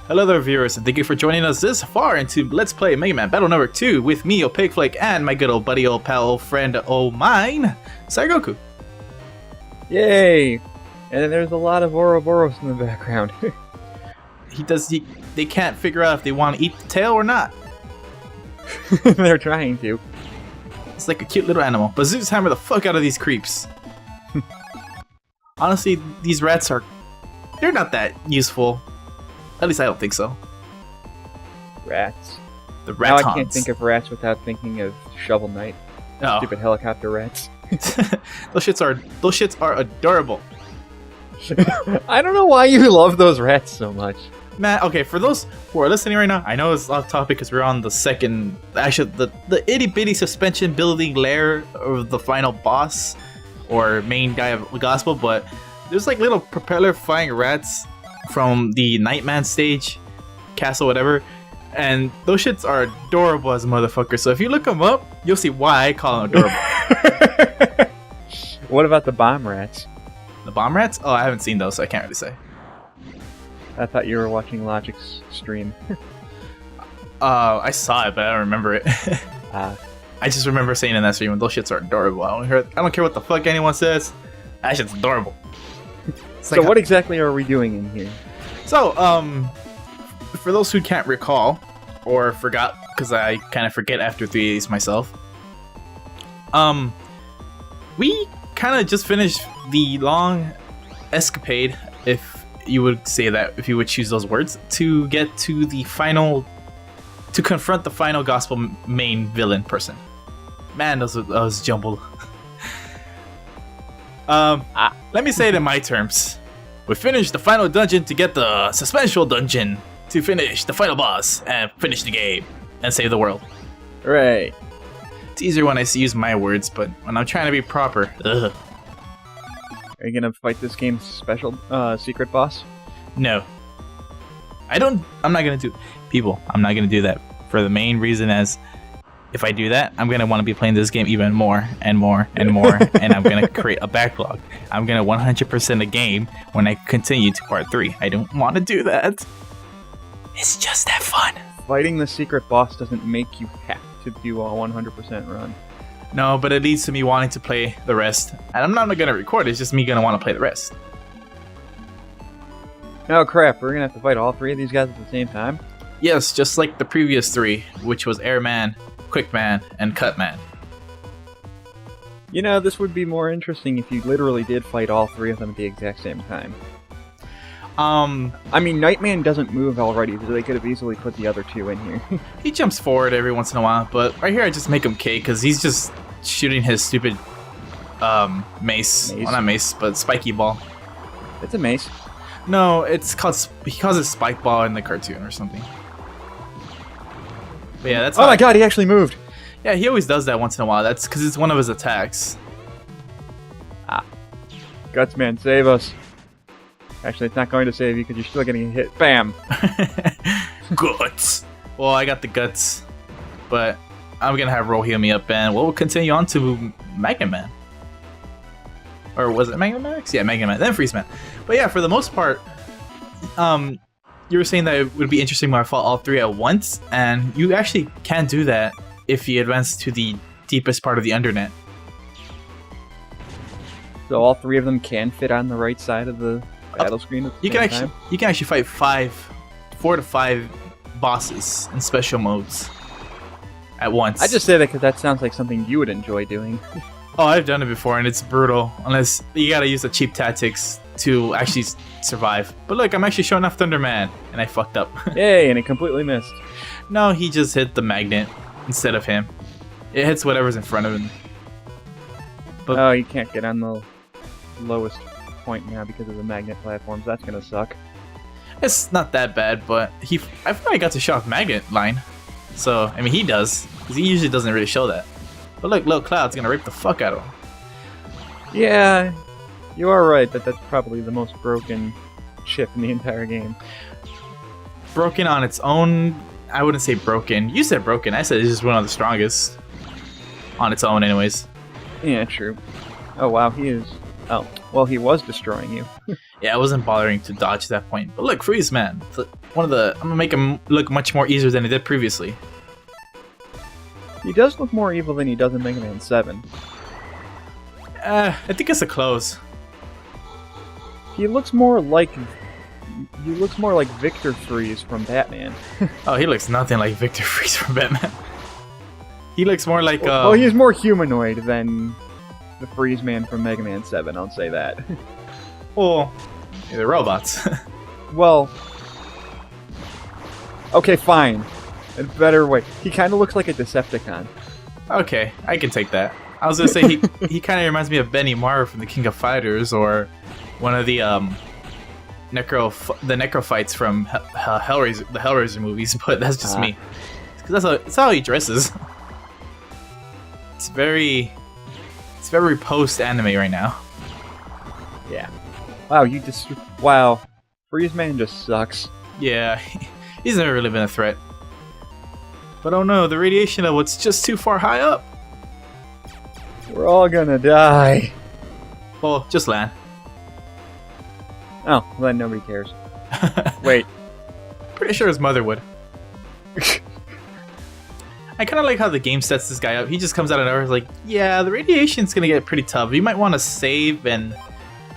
Hello there, viewers, and thank you for joining us this far into Let's Play Mega Man Battle Number 2 with me, Pigflake, and my good old buddy, old pal, old friend, old mine, Saigoku. Yay! And there's a lot of Ouroboros in the background. They can't figure out if they want to eat the tail or not. They're trying to. It's like a cute little animal, but Zeus hammer the fuck out of these creeps. Honestly, these rats they're not that useful. At least I don't think so. Rats. The ratons. Now I can't think of rats without thinking of Shovel Knight. Oh. Stupid helicopter rats. Those shits are adorable. I don't know why you love those rats so much. Man, okay, for those who are listening right now, I know it's off topic because we're on the second, actually, the itty-bitty suspension building layer of the final boss, or main guy of Gospel, but there's like little propeller flying rats from the Nightman stage, castle, whatever, and those shits are adorable as a motherfucker, so if you look them up, you'll see why I call them adorable. What about the bomb rats? The bomb rats? Oh, I haven't seen those, so I can't really say. I thought you were watching Logic's stream. I saw it, but I don't remember it. I just remember saying in that stream, those shits are adorable. I don't care what the fuck anyone says. That shit's adorable. So what exactly are we doing in here? So, for those who can't recall, or forgot, because I kind of forget after 3 days myself, we kind of just finished the long escapade, if you would say that, if you would choose those words, to get to the final, to confront the final Gospel main villain person. Man, that was jumbled. Let me say it in my terms. We finished the final dungeon to get the suspension dungeon to finish the final boss and finish the game and save the world. Right. It's easier when I use my words, but when I'm trying to be proper, ugh. Are you gonna fight this game's special secret boss? No. I'm not gonna do... People, I'm not gonna do that for the main reason as if I do that, I'm gonna want to be playing this game even more and more and more, and I'm gonna create a backlog. I'm gonna 100% a game when I continue to part 3. I don't want to do that. It's just that fun. Fighting the secret boss doesn't make you have to do a 100% run. No, but it leads to me wanting to play the rest. And I'm not gonna record, it's just me gonna want to play the rest. Oh crap, we're gonna have to fight all 3 of these guys at the same time? Yes, just like the previous 3, which was Airman, Quickman, and Cutman. You know, this would be more interesting if you literally did fight all 3 of them at the exact same time. I mean, Nightman doesn't move already, so they could have easily put the other 2 in here. He jumps forward every once in a while, but right here I just make him K, because he's just shooting his stupid mace. Well, not mace, but spiky ball. It's a mace. No, it's called, he calls it spike ball in the cartoon or something. But yeah, that's... Oh my god, he actually moved! Yeah, he always does that once in a while. That's because it's one of his attacks. Gutsman, save us. Actually, it's not going to save you because you're still getting hit. Bam! Guts! Well, I got the guts. But I'm going to have Ro heal me up, and we'll continue on to Mega Man. Or was it Mega Man? Yeah, Mega Man. Then Freeze Man. But yeah, for the most part, you were saying that it would be interesting when I fought all 3 at once, and you actually can do that if you advance to the deepest part of the Undernet. So all 3 of them can fit on the right side of the battle screen at the same time? You can actually fight 4 to 5 bosses in special modes at once. I just say that because that sounds like something you would enjoy doing. Oh, I've done it before, and it's brutal. Unless you gotta use the cheap tactics to actually survive. But look, I'm actually showing off Thunderman, and I fucked up. Yay, and it completely missed. No, he just hit the magnet instead of him. It hits whatever's in front of him. But oh, you can't get on the lowest point now because of the magnet platforms. That's gonna suck. It's not that bad, but I thought I got to show off magnet line. So, I mean, he does. Because he usually doesn't really show that. But look, Little Cloud's gonna rape the fuck out of him. Yeah, you are right that that's probably the most broken chip in the entire game. Broken on its own? I wouldn't say broken. You said broken. I said it's just one of the strongest. On its own, anyways. Yeah, true. Oh wow, he is... Oh, well, he was destroying you. Yeah, I wasn't bothering to dodge that point. But look, Freeze Man. I'm gonna make him look much more easier than he did previously. He does look more evil than he does in Mega Man 7. I think it's a close. He looks more like Victor Freeze from Batman. Oh, he looks nothing like Victor Freeze from Batman. He looks more like well, he's more humanoid than the Freeze Man from Mega Man 7, I'll say that. Well, they're robots. Well, okay, fine. A better way. He kind of looks like a Decepticon. Okay, I can take that. I was gonna say he kind of reminds me of Benny Mara from the King of Fighters, or one of the necro fights from the Hellraiser movies. But that's just me, because that's how he dresses. It's very post anime right now. Yeah. Wow. Freeze Man just sucks. Yeah, he's never really been a threat. But oh no, the radiation level, it's just too far high up. We're all gonna die. Well, just land. Oh, well, then nobody cares. Wait. Pretty sure his mother would. I kind of like how the game sets this guy up. He just comes out of nowhere, like, yeah, the radiation's gonna get pretty tough. You might want to save and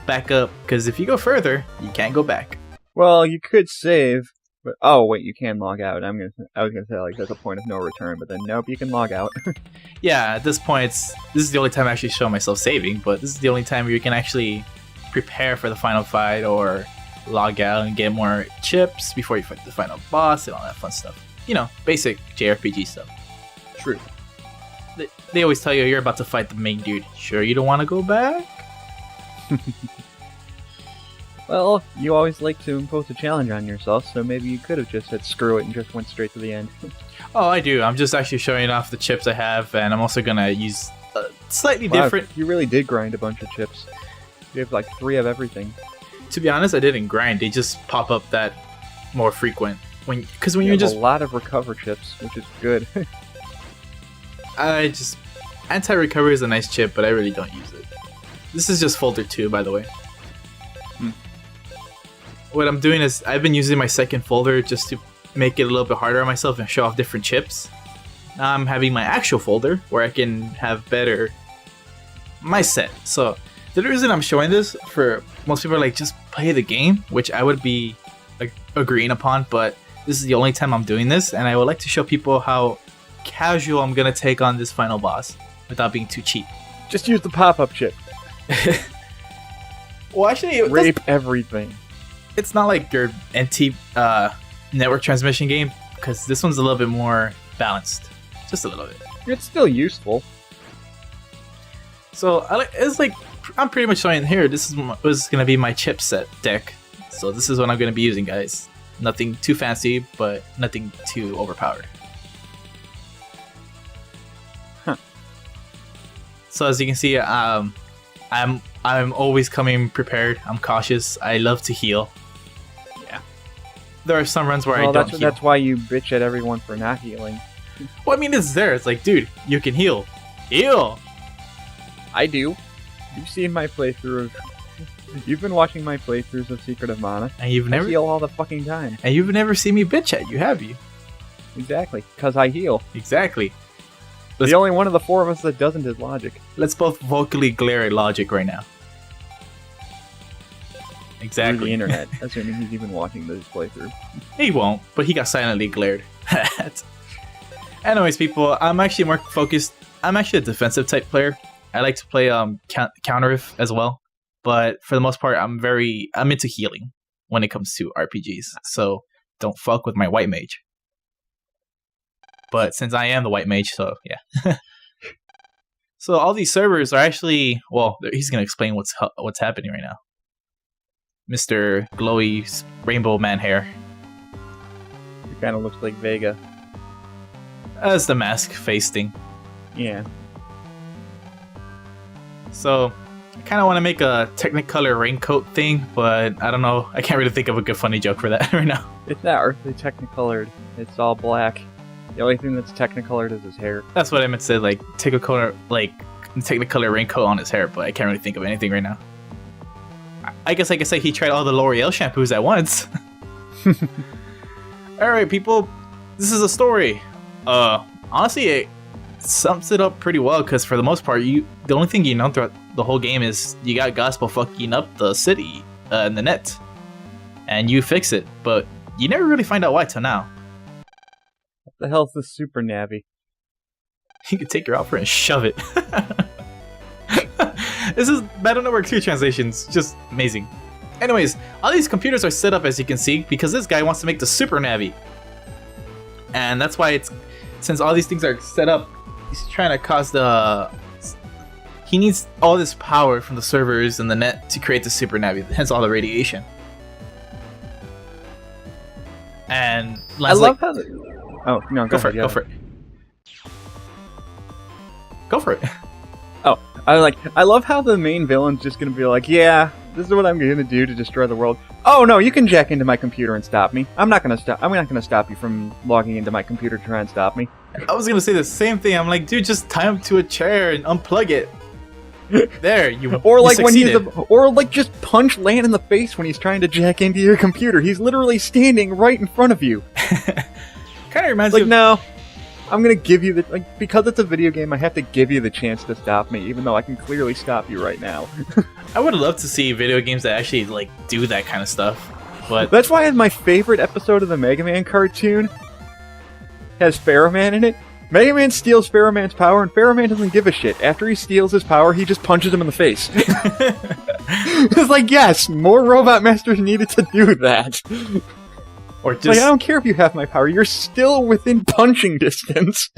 back up, because if you go further, you can't go back. Well, you could save, but oh wait, you can log out. I was gonna say like that's a point of no return, but then nope, you can log out. Yeah, at this point, this is the only time I actually show myself saving, but this is the only time where you can actually prepare for the final fight or log out and get more chips before you fight the final boss and all that fun stuff. You know, basic JRPG stuff. True. They always tell you you're about to fight the main dude. Sure you don't want to go back? Well, you always like to impose a challenge on yourself, so maybe you could have just said screw it and just went straight to the end. Oh, I do. I'm just actually showing off the chips I have, and I'm also gonna use slightly different. You really did grind a bunch of chips. You have like 3 of everything. To be honest, I didn't grind. They just pop up that more frequent when you're just a lot of recover chips, which is good. Anti-recovery is a nice chip, but I really don't use it. This is just folder 2, by the way. What I'm doing is I've been using my second folder just to make it a little bit harder on myself and show off different chips. Now I'm having my actual folder where I can have better my set. So the reason I'm showing this, for most people are like, just play the game, which I would be like agreeing upon, but this is the only time I'm doing this, and I would like to show people how casual I'm gonna take on this final boss without being too cheap. Just use the pop-up chip. Well, actually, rape everything. It's not like your NT network transmission game, because this one's a little bit more balanced, just a little bit. It's still useful. So it's like I'm pretty much showing here. This was gonna be my chipset deck. So this is what I'm gonna be using, guys. Nothing too fancy, but nothing too overpowered. So as you can see, I'm always coming prepared. I'm cautious. I love to heal. Yeah. There are some runs where I don't heal. That's why you bitch at everyone for not healing. Well, I mean, it's there. It's like, dude, you can heal. Heal! I do. You've seen my playthrough. You've been watching my playthroughs of Secret of Mana. And you've never heal all the fucking time. And you've never seen me bitch at you, have you? Exactly. Because I heal. Exactly. The only one of the 4 of us that doesn't is Logic. Let's both vocally glare at Logic right now. Exactly. Through the internet, assuming he's even watching this playthrough. He won't, but he got silently glared at. Anyways, people, I'm actually more focused. I'm actually a defensive type player. I like to play counter as well, but for the most part, I'm into healing when it comes to RPGs. So don't fuck with my white mage. But since I am the white mage, so yeah. So all these servers are actually, well, he's gonna explain what's happening right now. Mr. Glowy Rainbow Man hair. It kind of looks like Vega. That's the mask face thing. Yeah. So I kind of want to make a Technicolor raincoat thing, but I don't know. I can't really think of a good funny joke for that right now. It's not earthly Technicolored. It's all black. The only thing that's Technicolored is his hair. That's what I meant to say, like Technicolor raincoat on his hair, but I can't really think of anything right now. I guess I could say he tried all the L'Oreal shampoos at once. Alright, people. This is a story. Honestly, it sums it up pretty well, because for the most part, the only thing you know throughout the whole game is you got Gospel fucking up the city and the net. And you fix it, but you never really find out why till now. What the hell's this super navy? You could take your offer and shove it. This is Battle Network 2 translations. Just amazing. Anyways, all these computers are set up, as you can see, because this guy wants to make the super navy. And that's why since all these things are set up, he's trying to cause he needs all this power from the servers and the net to create the super navy, hence all the radiation. And I love how oh, no, go for it. Go for it. Oh, I love how the main villain's just gonna be like, yeah, this is what I'm gonna do to destroy the world. Oh no, you can jack into my computer and stop me. I'm not gonna stop you from logging into my computer to try and stop me. I was gonna say the same thing. I'm like, dude, just tie him to a chair and unplug it. There, or like succeeded. or like just punch Lan in the face when he's trying to jack into your computer. He's literally standing right in front of you. Kind of reminds me me of... no, I'm gonna give you because it's a video game, I have to give you the chance to stop me, even though I can clearly stop you right now. I would love to see video games that actually like do that kind of stuff, but that's why my favorite episode of the Mega Man cartoon has Pharaoh Man in it. Mega Man steals Pharaoh Man's power, and Pharaoh Man doesn't give a shit. After he steals his power, he just punches him in the face. It's like, yes, more Robot Masters needed to do that. Or just... like, I don't care if you have my power, you're still within punching distance.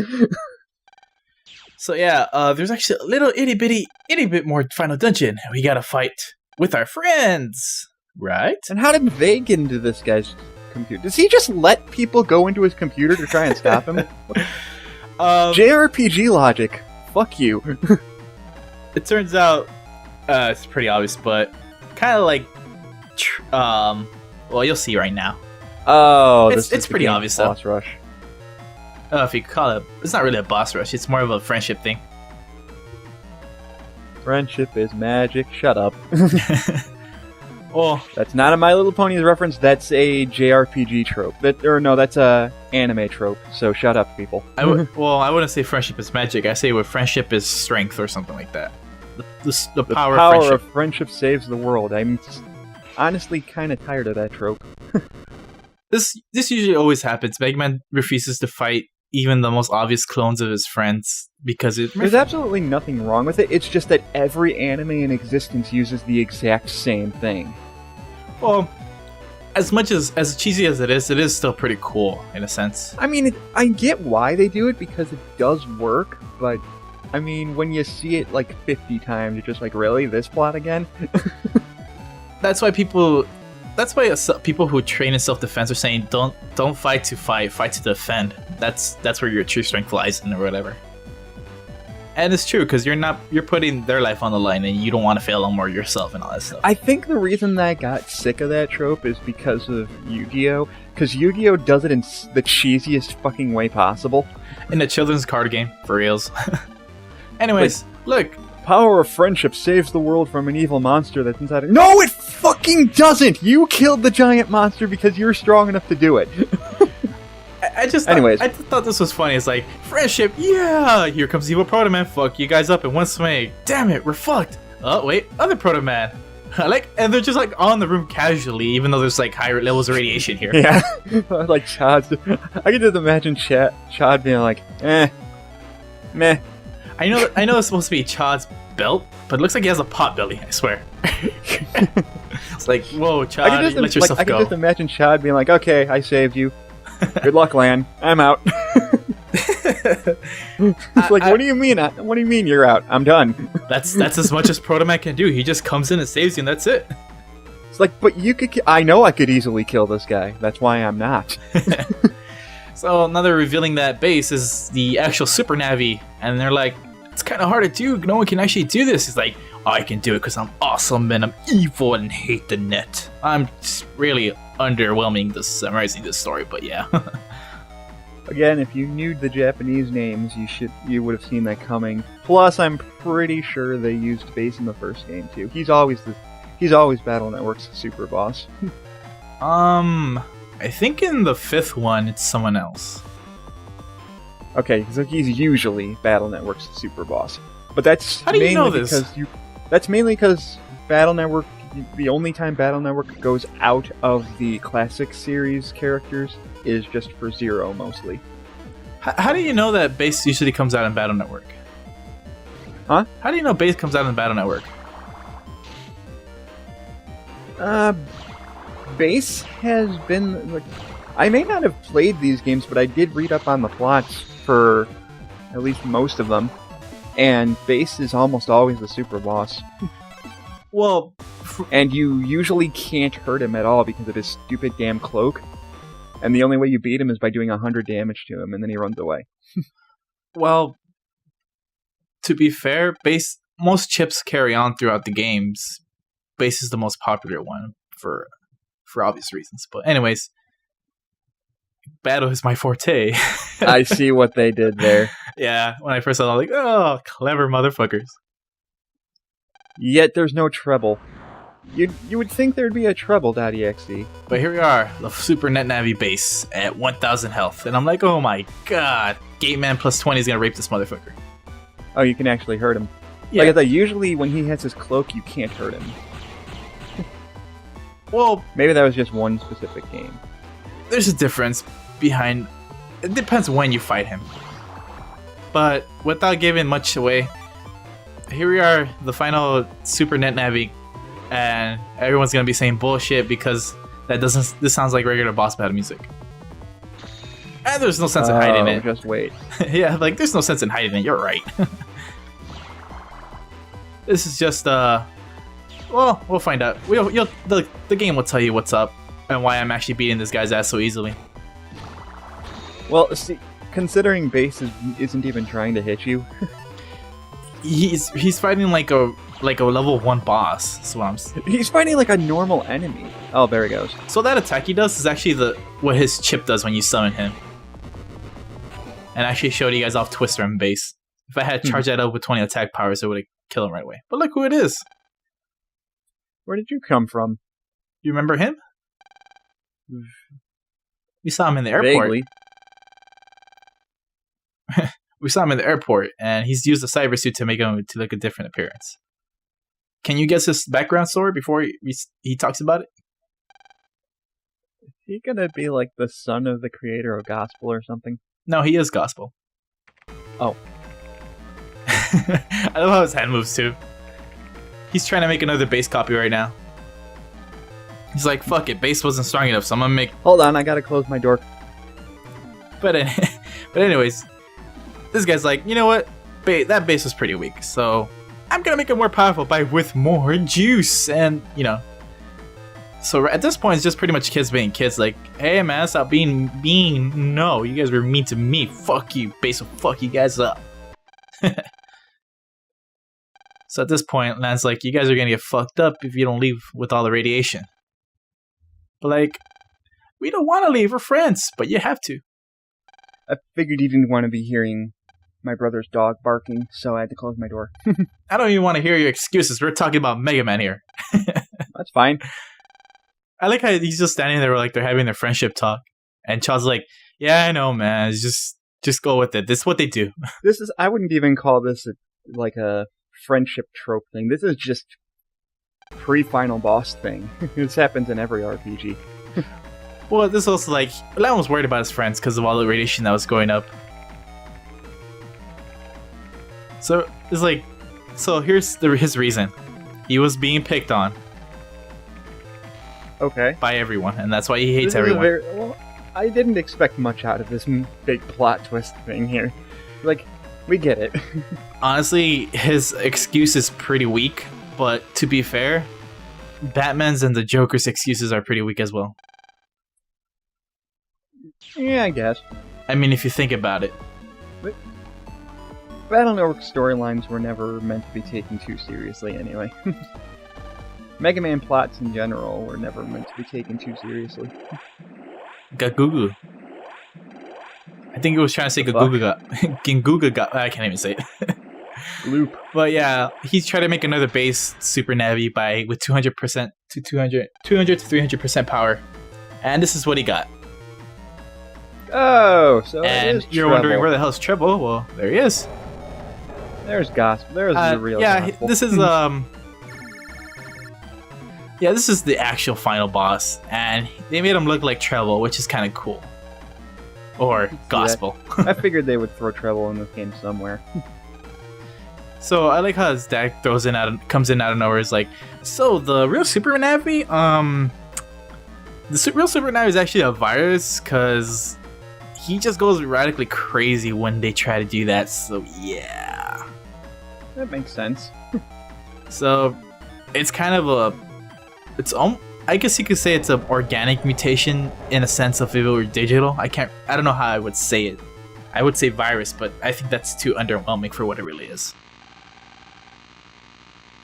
So yeah, there's actually a little itty bit more final dungeon. We gotta fight with our friends, right? And how did they get into this guy's computer? Does he just let people go into his computer to try and stop him? JRPG logic. Fuck you. It turns out it's pretty obvious, but kind of like, well, you'll see right now. Oh, it's pretty obvious though. Boss rush. If you call it, it's not really a boss rush. It's more of a friendship thing. Friendship is magic. Shut up. Well, that's not a My Little Ponies reference. That's a JRPG trope. That's a anime trope. So shut up, people. I wouldn't say friendship is magic. I say friendship is strength or something like that. The power of friendship saves the world. I'm honestly kind of tired of that trope. This usually always happens. Mega Man refuses to fight even the most obvious clones of his friends because there's absolutely nothing wrong with it. It's just that every anime in existence uses the exact same thing. Well, as cheesy as it is still pretty cool in a sense. I mean, I get why they do it because it does work, but I mean, when you see it like 50 times, you're just like, really, this plot again? That's why people who train in self-defense are saying don't fight to fight to defend. That's where your true strength lies in or whatever. And it's true because you're putting their life on the line and you don't want to fail no more yourself and all that stuff. I think the reason that I got sick of that trope is because of Yu-Gi-Oh! Because Yu-Gi-Oh! Does it in the cheesiest fucking way possible. In a children's card game, for reals. Anyways, look. Power of friendship saves the world from an evil monster that's inside it. No, it fucking doesn't! You killed the giant monster because you're strong enough to do it. I thought this was funny. It's like, friendship, yeah! Here comes evil Proto Man, fuck you guys up in one swing. Damn it, we're fucked. Oh, wait, other Proto Man. And they're just like on the room casually, even though there's like higher levels of radiation here. Yeah. Like Chad's. I can just imagine Chad being like, meh. I know it's supposed to be Chad's belt, but it looks like he has a pot belly, I swear. It's like, whoa, Chad, let yourself go. I can just imagine Chad being like, okay, I saved you. Good luck, Lan. I'm out. It's like, what do you mean? What do you mean you're out? I'm done. That's as much as Proto Man can do. He just comes in and saves you, and that's it. It's like, but you could. I know I could easily kill this guy. That's why I'm not. So now they're revealing that base is the actual Super Navi, and they're like, it's kind of hard to do. No one can actually do this. He's like, I can do it because I'm awesome and I'm evil and hate the net. I'm just really underwhelming summarizing this story, but yeah. Again, if you knew the Japanese names, you would have seen that coming. Plus, I'm pretty sure they used bass in the first game too. He's always He's always Battle Network's super boss. I think in the 5th one, it's someone else. Okay, so he's usually Battle Network's super boss. But that's How do you mainly know this? That's mainly because Battle Network, the only time Battle Network goes out of the classic series characters is just for Zero, mostly. How do you know that bass usually comes out in Battle Network? Huh? How do you know bass comes out in Battle Network? Bass has been... Like, I may not have played these games, but I did read up on the plots for at least most of them. And Bass is almost always the super boss. Well... And you usually can't hurt him at all because of his stupid damn cloak. And the only way you beat him is by doing 100 damage to him, and then he runs away. Well, to be fair, bass, most chips carry on throughout the games. Bass is the most popular one for obvious reasons. But anyways, battle is my forte. I see what they did there. Yeah, when I first saw it, I was like, oh, clever motherfuckers. Yet there's no treble. You would think there'd be a treble.exe. But here we are, the Super Net Navi base at 1000 health. And I'm like, oh my god, Gateman plus 20 is going to rape this motherfucker. Oh, you can actually hurt him. Yeah. Like I thought, usually when he has his cloak, you can't hurt him. Well, maybe that was just one specific game. There's a difference behind... It depends when you fight him. But without giving much away, here we are, the final Super Net Navi. And everyone's gonna be saying bullshit because this sounds like regular boss battle music. And there's no sense in hiding it. Just wait. Yeah, like there's no sense in hiding it, you're right. This is just well, we'll find out. The game will tell you what's up and why I'm actually beating this guy's ass so easily. Well, see, considering Bass isn't even trying to hit you. He's fighting like a level 1 boss. So he's fighting like a normal enemy. Oh, there he goes. So that attack he does is actually what his chip does when you summon him. And I actually showed you guys off Twister and Bass. If I had charged that up with 20 attack powers, it would have killed him right away. But look who it is. Where did you come from? You remember him? We saw him in the airport. Vaguely. We saw him in the airport, and he's used a cyber suit to make him to look a different appearance. Can you guess his background story before he talks about it? Is he gonna be like the son of the creator of Gospel or something? No, he is Gospel. Oh. I love how his hand moves too. He's trying to make another Bass copy right now. He's like, fuck it, Bass wasn't strong enough, so I'm gonna make... Hold on, I gotta close my door. But anyways, this guy's like, you know what? That Bass was pretty weak, so I'm gonna make it more powerful with more juice. And, you know, so at this point, it's just pretty much kids being kids. Like, hey man, stop being mean. No, you guys were mean to me. Fuck you, Bass will fuck you guys up. So at this point, Lan's like, you guys are gonna get fucked up if you don't leave with all the radiation. But like, we don't want to leave, we're friends, but you have to. I figured you didn't want to be hearing my brother's dog barking, so I had to close my door. I don't even want to hear your excuses. We're talking about Mega Man here. That's fine. I like how he's just standing there like they're having their friendship talk. And Child's like, yeah, I know, man. Just go with it. This is what they do. I wouldn't even call this like a friendship trope thing. This is just pre-final boss thing. This happens in every RPG. Well, this also like, Lan was worried about his friends because of all the radiation that was going up. So it's like, here's his reason. He was being picked on. Okay. By everyone, and that's why he hates everyone. Well, I didn't expect much out of this big plot twist thing here. Like, we get it. Honestly, his excuse is pretty weak, but to be fair, Batman's and the Joker's excuses are pretty weak as well. Yeah, I guess. I mean, if you think about it. But Battle Network storylines were never meant to be taken too seriously anyway. Mega Man plots in general were never meant to be taken too seriously. Gagugu. I think it was trying to say Gaguga got... Ginguga got... I can't even say it. Loop. But yeah, he's trying to make another base super Navi with 200% to 200 to 300% power. And this is what he got. Oh, so And it is you're wondering where the hell's Treble? Well, there he is. There's Gospel. There's the real Gospel. This is yeah, this is the actual final boss, and they made him look like Treble, which is kind of cool. Or Gospel. I figured they would throw Treble in this game somewhere. So I like how his dad comes in out of nowhere. Is like, so the real Super Navi, real Super Navi is actually a virus, because he just goes radically crazy when they try to do that. So yeah, that makes sense. So it's kind of I guess you could say it's an organic mutation in a sense of if it were digital. I don't know how I would say it. I would say virus, but I think that's too underwhelming for what it really is.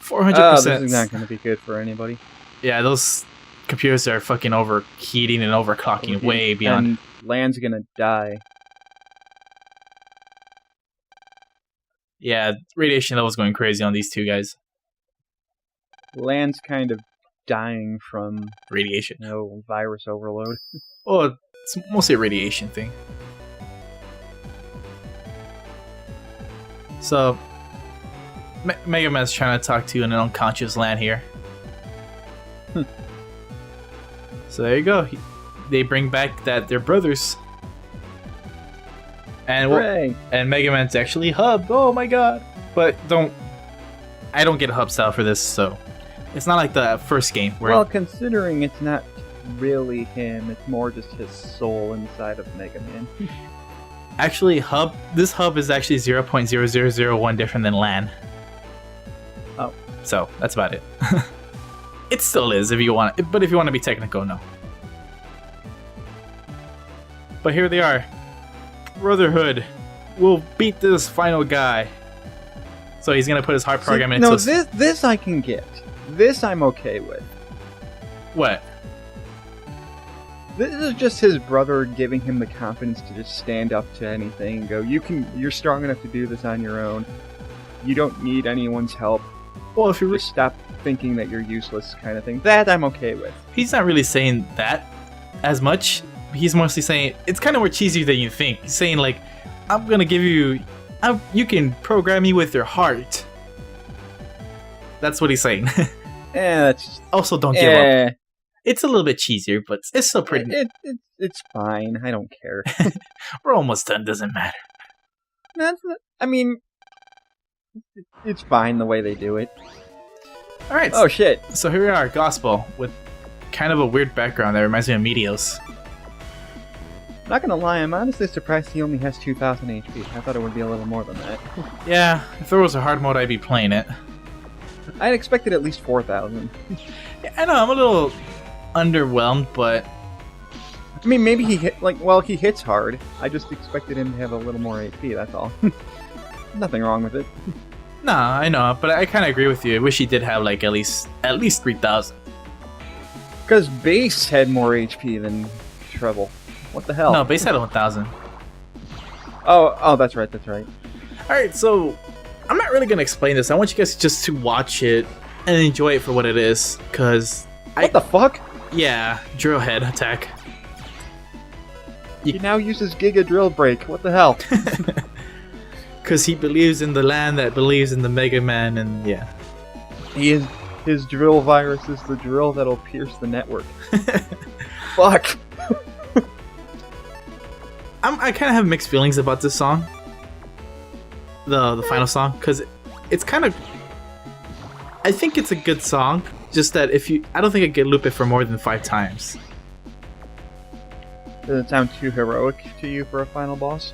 400%. This is not going to be good for anybody. Yeah, those computers are fucking overheating and overclocking way beyond. And Land's going to die. Yeah, radiation level's going crazy on these two guys. Land's kind of dying from Radiation. Virus overload. Oh, it's mostly a radiation thing. So, Mega Man's trying to talk to an unconscious Land here. So there you go. They bring back that they're brothers. And Mega Man's actually hubbed. Oh my god! But I don't get a hub style for this, so it's not like the first game. Well, considering it's not really him, it's more just his soul inside of Mega Man. Actually, this hub is actually 0.0001 different than LAN. Oh. So, that's about it. It still is if you want, but if you want to be technical, no. But here they are. Brotherhood will beat this final guy. So he's gonna put his heart program into. No, this I can get. This I'm okay with. What? This is just his brother giving him the confidence to just stand up to anything and go, you're strong enough to do this on your own. You don't need anyone's help. Well, if you just stop thinking that you're useless, kind of thing. That I'm okay with. He's not really saying that as much. He's mostly saying it's kind of more cheesy than you think. He's saying like, I'm gonna give you, you can program me with your heart. That's what he's saying. That's also don't give up. It's a little bit cheesier, but it's still pretty. It's fine. I don't care. We're almost done. Doesn't matter. I mean, it's fine the way they do it. All right. Oh shit. So here we are, Gospel, with kind of a weird background that reminds me of Meteos. Not gonna lie, I'm honestly surprised he only has 2,000 HP. I thought it would be a little more than that. Yeah, if there was a hard mode, I'd be playing it. I'd expected at least 4,000. Yeah, I know, I'm a little underwhelmed, but I mean, maybe he hits hard. I just expected him to have a little more HP, that's all. Nothing wrong with it. Nah, I know, but I kind of agree with you. I wish he did have like at least 3,000. Because Bass had more HP than Treble. What the hell? No, Bass had 1,000. Oh, that's right. Alright, so I'm not really going to explain this. I want you guys just to watch it and enjoy it for what it is, because What the fuck? Yeah, drill head attack. He now uses Giga Drill Break. What the hell? Because he believes in the land that believes in the Mega Man, and yeah. His drill virus is the drill that'll pierce the network. Fuck. I kind of have mixed feelings about this song. The final song, because it's kind of... I think it's a good song, just that I don't think I could loop it for more than 5 times. Does it sound too heroic to you for a final boss?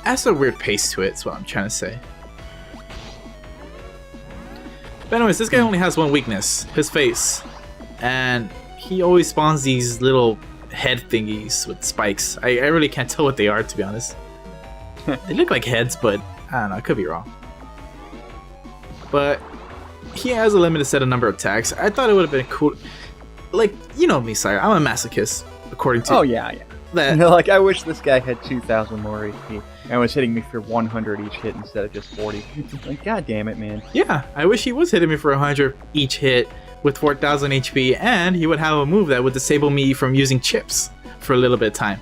That's a weird pace to it, is what I'm trying to say. But anyways, this guy only has one weakness, his face. And he always spawns these little head thingies with spikes. I really can't tell what they are, to be honest. They look like heads, but I don't know, I could be wrong. But he has a limited set of number of attacks. I thought it would have been cool. Like, you know me, Sire, I'm a masochist, according to... Oh, yeah. that Like, I wish this guy had 2,000 more HP and was hitting me for 100 each hit instead of just 40. Like, god damn it, man. Yeah, I wish he was hitting me for 100 each hit with 4,000 HP, and he would have a move that would disable me from using chips for a little bit of time.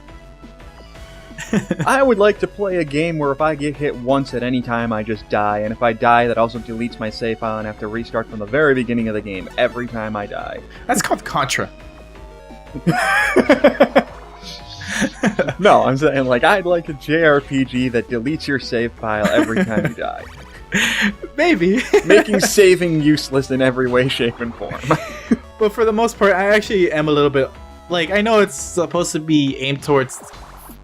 I would like to play a game where if I get hit once at any time, I just die, and if I die, that also deletes my save file and I have to restart from the very beginning of the game every time I die. That's called Contra. No, I'm saying, like, I'd like a JRPG that deletes your save file every time you die. Maybe. Making saving useless in every way, shape, and form. But for the most part, I actually am a little bit... Like, I know it's supposed to be aimed towards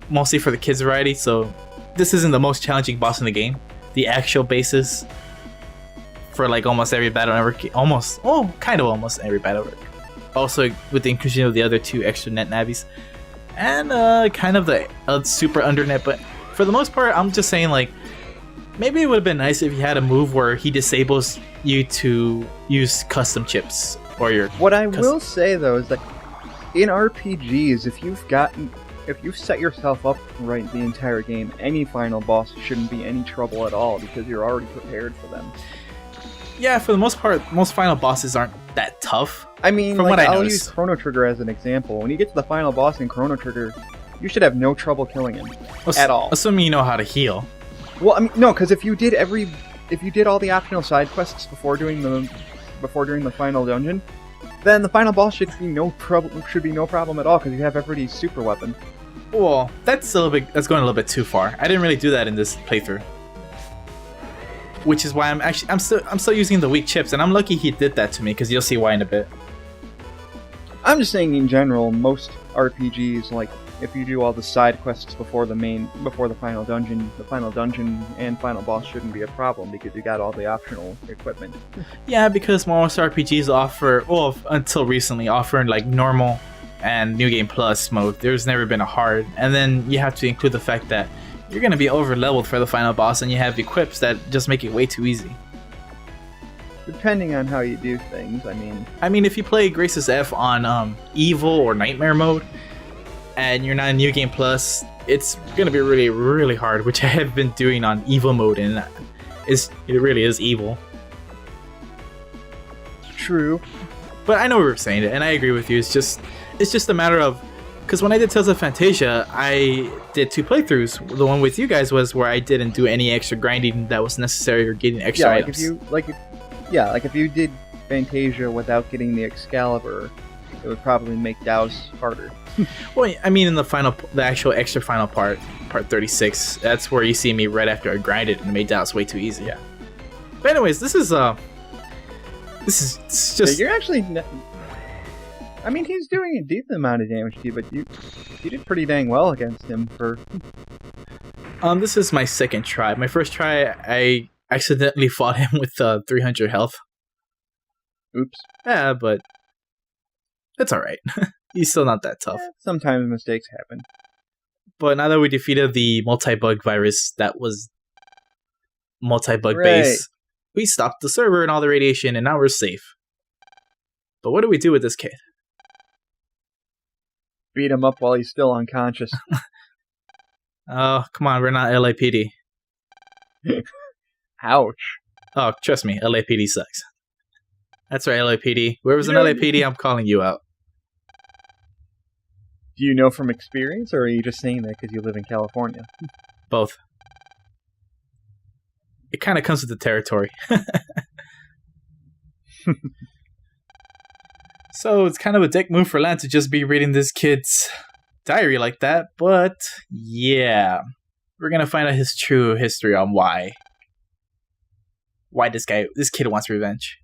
mostly for the kids variety, so this isn't the most challenging boss in the game. The actual basis for, like, almost every battle ever... Almost every battle ever. Also, with the inclusion of the other 2 extra net navies. And kind of the super undernet, but for the most part, I'm just saying, like, maybe it would have been nice if he had a move where he disables you to use custom chips or your. What I will say though is that in RPGs, if you've set yourself up right the entire game, any final boss shouldn't be any trouble at all because you're already prepared for them. Yeah, for the most part, most final bosses aren't that tough. I mean, from like, what I I'll noticed. use Chrono Trigger as an example. When you get to the final boss in Chrono Trigger, you should have no trouble killing him at all. Assuming you know how to heal. Well, I mean, no, because if you did all the optional side quests before doing the final dungeon, then the final boss should be no problem at all because you have everybody's super weapon. Well, that's going a little bit too far. I didn't really do that in this playthrough. Which is why I'm still using the weak chips, and I'm lucky he did that to me because you'll see why in a bit. I'm just saying in general, most RPGs, like, if you do all the side quests before the final dungeon and final boss shouldn't be a problem because you got all the optional equipment. Yeah, because most RPGs offer, well, until recently, offered like normal and New Game Plus mode. There's never been a hard, and then you have to include the fact that you're going to be over-leveled for the final boss, and you have equips that just make it way too easy. Depending on how you do things, I mean, if you play Grace's F on Evil or Nightmare mode, and you're not in New Game Plus, it's going to be really, really hard, which I have been doing on Evil mode, and it really is evil. True. But I know we were saying it, and I agree with you. It's just a matter of... Because when I did Tales of Fantasia, I did 2 playthroughs. The one with you guys was where I didn't do any extra grinding that was necessary or getting extra items. If you did Fantasia without getting the Excalibur, it would probably make Dows harder. Well, I mean, in the actual extra final part 36, that's where you see me right after I grinded and it made Dows way too easy. Yeah. But anyways, this is just... Yeah, you're actually... I mean, he's doing a decent amount of damage to you, but you did pretty dang well against him for... This is my second try. My first try, I accidentally fought him with 300 health. Oops. Yeah, but it's alright. He's still not that tough. Sometimes mistakes happen. But now that we defeated the multi-bug virus that was multi-bug base, we stopped the server and all the radiation, and now we're safe. But what do we do with this kid? Beat him up while he's still unconscious. Oh, come on, we're not LAPD. Ouch. Oh, trust me, LAPD sucks. That's right, LAPD. Whoever's in LAPD, I'm calling you out. Do you know from experience, or are you just saying that because you live in California? Both. It kind of comes with the territory. So it's kind of a dick move for Lance to just be reading this kid's diary like that, but yeah. We're gonna find out his true history on why this kid wants revenge.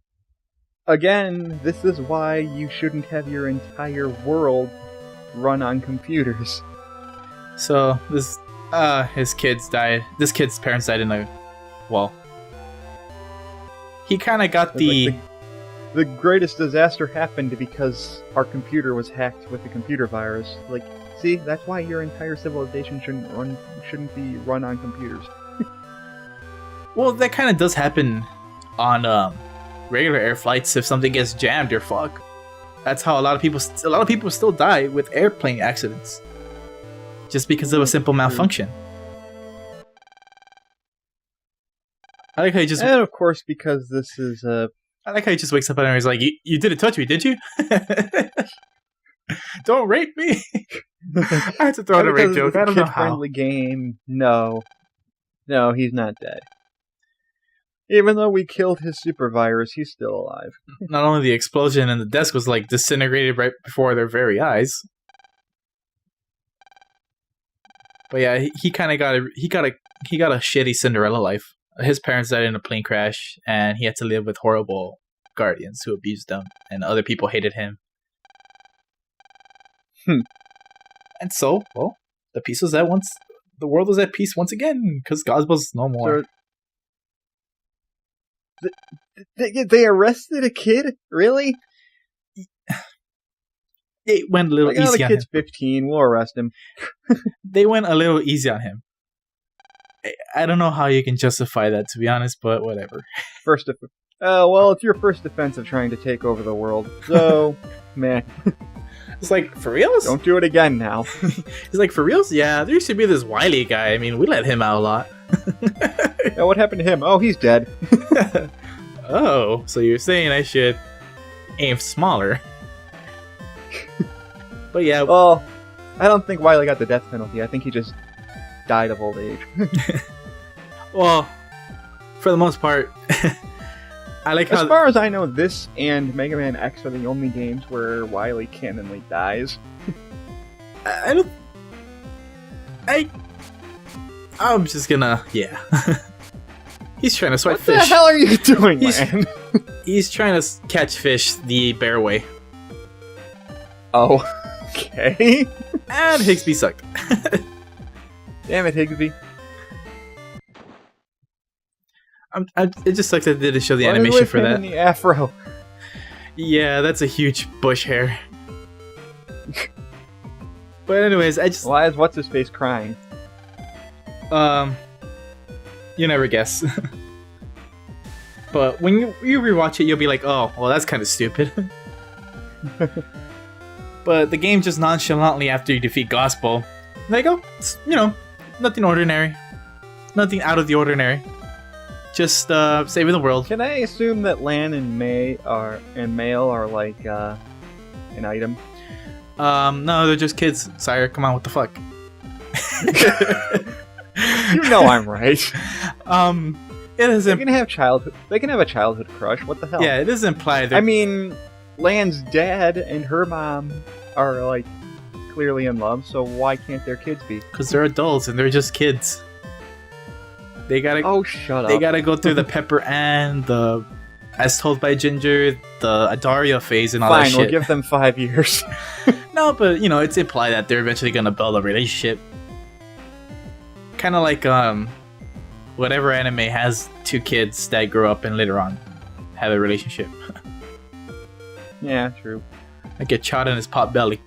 Again, this is why you shouldn't have your entire world run on computers. So his kid's parents died in a... Well, he kind of got the greatest disaster happened because our computer was hacked with a computer virus. Like, see, that's why your entire civilization shouldn't be run on computers. Well, that kind of does happen on regular air flights. If something gets jammed, you're fucked. That's how a lot of people still die with airplane accidents. just because of a simple malfunction. I like how he just. And of course, because this is I like how he just wakes up and he's like, "You didn't touch me, did you? Don't rape me." I had to throw in a rape joke. I don't know how. Kid-friendly game. No, he's not dead. Even though we killed his super virus, he's still alive. Not only the explosion and the desk was like disintegrated right before their very eyes. But yeah, he kind of got a shitty Cinderella life. His parents died in a plane crash, and he had to live with horrible guardians who abused him, and other people hated him. And so, well, the world was at peace once again because Gosbell's no more. They arrested a kid? Really? They went a little easy on him. The kid's 15. We'll arrest him. They went a little easy on him. I don't know how you can justify that, to be honest, but whatever. Well, it's your first defense of trying to take over the world. So, man. It's like, for reals? Don't do it again now. He's like, for reals? Yeah, there used to be this Wily guy. I mean, we let him out a lot. Yeah, what happened to him? Oh, he's dead. Oh, so you're saying I should aim smaller. But yeah. Well, I don't think Wily got the death penalty. I think he just died of old age. Well, for the most part, I like how... As far as I know, this and Mega Man X are the only games where Wily canonly dies. I'm just gonna... Yeah. He's trying to swipe fish. What the hell are you doing, man? He's trying to catch fish the bear way. Oh, okay. And Higsby sucked. Damn it, Higsby. It just sucks that they didn't show the animation for that. In the afro. Yeah, that's a huge bush hair. But anyways, Why is what's-his-face crying? You never guess. But when you rewatch it, you'll be like, oh, well, that's kind of stupid. But the game just nonchalantly, after you defeat Gospel, like, oh, it's, nothing ordinary. Nothing out of the ordinary. Just saving the world. Can I assume that Lan and Male are like an item? No, they're just kids. Cire, come on, what the fuck? You know I'm right. It isn't. They can have a childhood crush. What the hell? Yeah, it is implied. I mean, Lan's dad and her mom are like clearly in love. So why can't their kids be? Because they're adults and they're just kids. They gotta. Oh, shut up! They gotta go through the Pepper Ann, the As Told by Ginger, the Adaria phase, and all that shit. Fine, we'll give them 5 years. No, but it's implied that they're eventually gonna build a relationship. Kind of like whatever anime has two kids that grow up and later on have a relationship. Yeah, true. Like a child in his pot belly.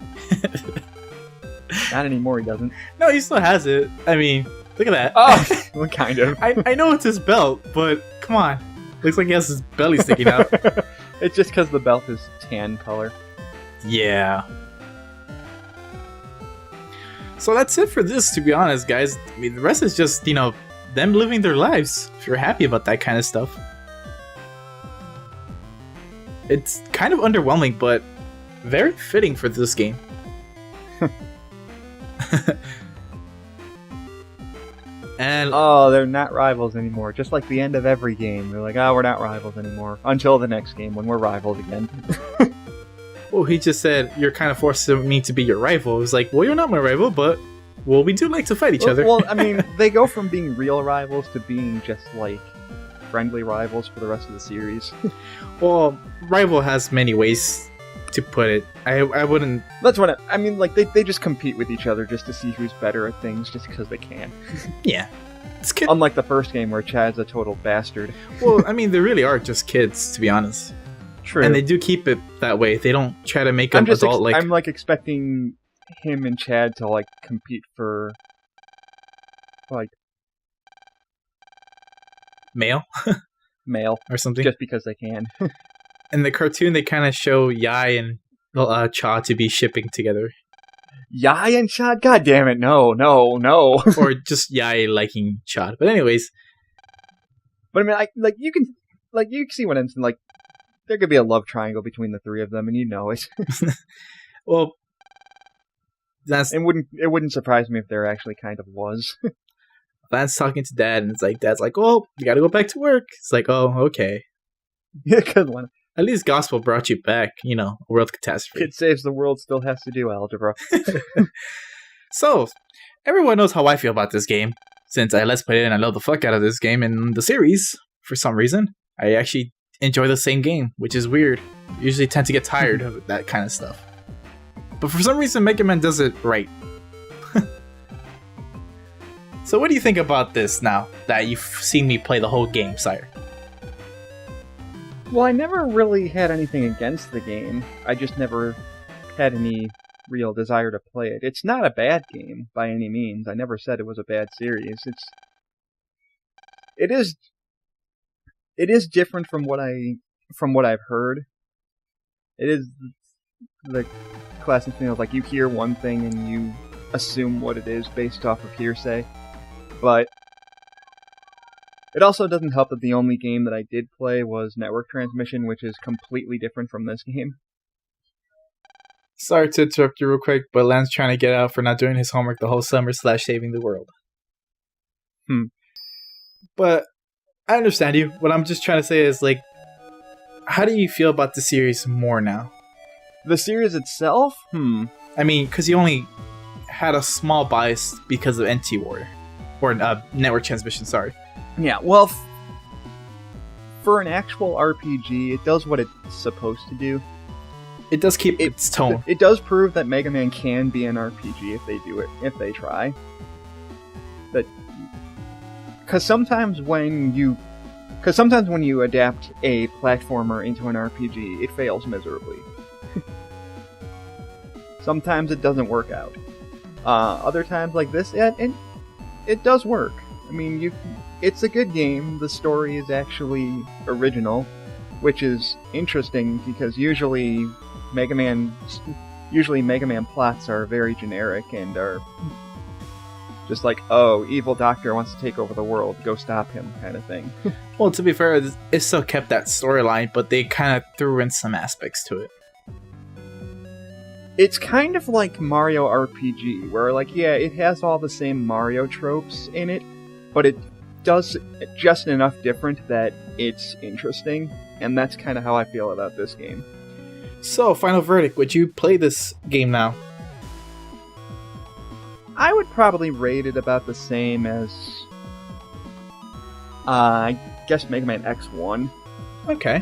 Not anymore, he doesn't. No, he still has it. I mean, look at that. Oh, what kind of? I know it's his belt, but come on. Looks like he has his belly sticking out. It's just because the belt is tan color. Yeah. So that's it for this, to be honest, guys. I mean, the rest is just, them living their lives, if you're happy about that kind of stuff. It's kind of underwhelming, but very fitting for this game. And they're not rivals anymore. Just like the end of every game. They're like, we're not rivals anymore. Until the next game when we're rivals again. Well, he just said, you're kind of forcing me to be your rival. It was like, well, you're not my rival, but, well, we do like to fight each other. Well, I mean, they go from being real rivals to being just, like, friendly rivals for the rest of the series. Well, rival has many ways to put it. I wouldn't... That's what I mean, like, they just compete with each other just to see who's better at things, just because they can. Yeah. It's good. Unlike the first game where Chad's a total bastard. Well, I mean, they really are just kids, to be honest. True. And they do keep it that way. They don't try to make them adult-like. I'm, like, expecting him and Chad to, like, compete for, like... Male? Male. Or something. Just because they can. In the cartoon, they kind of show Yai and Cha to be shipping together. Yai and Chad? God damn it, no. Or just Yai liking Chad. But anyways. But I mean, you can see what I'm saying. Like, there could be a love triangle between the three of them, and you know it. Well, it wouldn't surprise me if there actually kind of was. Lance talking to Dad, and Dad's like, "Oh, you gotta go back to work." It's like, "Oh, okay." Yeah, good one. At least Gospel brought you back. You know, a world catastrophe. Kid Saves the World still has to do algebra. So, everyone knows how I feel about this game. Since I let's play it and I love the fuck out of this game in the series, for some reason, I actually enjoy the same game, which is weird. I usually tend to get tired of that kind of stuff. But for some reason, Mega Man does it right. So what do you think about this now that you've seen me play the whole game, Sire? Well, I never really had anything against the game. I just never had any real desire to play it. It's not a bad game by any means. I never said it was a bad series. It is different from what I've heard. It is the classic thing of like you hear one thing and you assume what it is based off of hearsay. But it also doesn't help that the only game that I did play was Network Transmission, which is completely different from this game. Sorry to interrupt you real quick, but Lan's trying to get out for not doing his homework the whole summer / saving the world. But I understand you. What I'm just trying to say is, like, how do you feel about the series more now? The series itself? I mean, because you only had a small bias because of NT War. Or Network Transmission, sorry. Yeah, well, for an actual RPG, it does what it's supposed to do. It does keep its tone. It does prove that Mega Man can be an RPG if they do it, if they try. Because sometimes when you adapt a platformer into an RPG, it fails miserably. Sometimes it doesn't work out. Other times like this, it does work. I mean, it's a good game. The story is actually original, which is interesting because usually Mega Man plots are very generic and are just like, oh, evil doctor wants to take over the world, go stop him, kind of thing. Well, to be fair, it still kept that storyline, but they kind of threw in some aspects to it. It's kind of like Mario RPG, where, like, yeah, it has all the same Mario tropes in it, but it does just enough different that it's interesting, and that's kind of how I feel about this game. So, final verdict, would you play this game now? I would probably rate it about the same as, I guess Mega Man X1. Okay.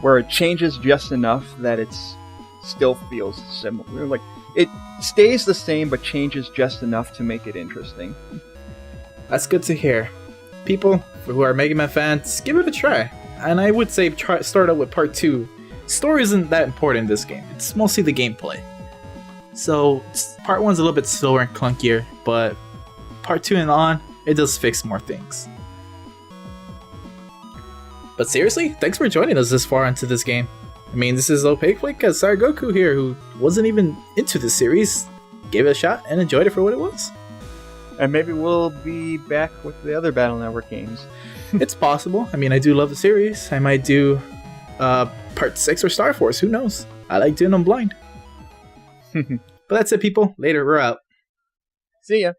Where it changes just enough that it's still feels similar. Like, it stays the same, but changes just enough to make it interesting. That's good to hear. People who are Mega Man fans, give it a try. And I would say start out with Part 2. Story isn't that important in this game. It's mostly the gameplay. So, Part 1's a little bit slower and clunkier, but Part 2 and on, it does fix more things. But seriously, thanks for joining us this far into this game. I mean, this is Opaque because Saragoku here, who wasn't even into this series, gave it a shot and enjoyed it for what it was. And maybe we'll be back with the other Battle Network games. It's possible. I mean, I do love the series. I might do Part 6 or Star Force. Who knows? I like doing them blind. But that's it, people. Later, we're out. See ya.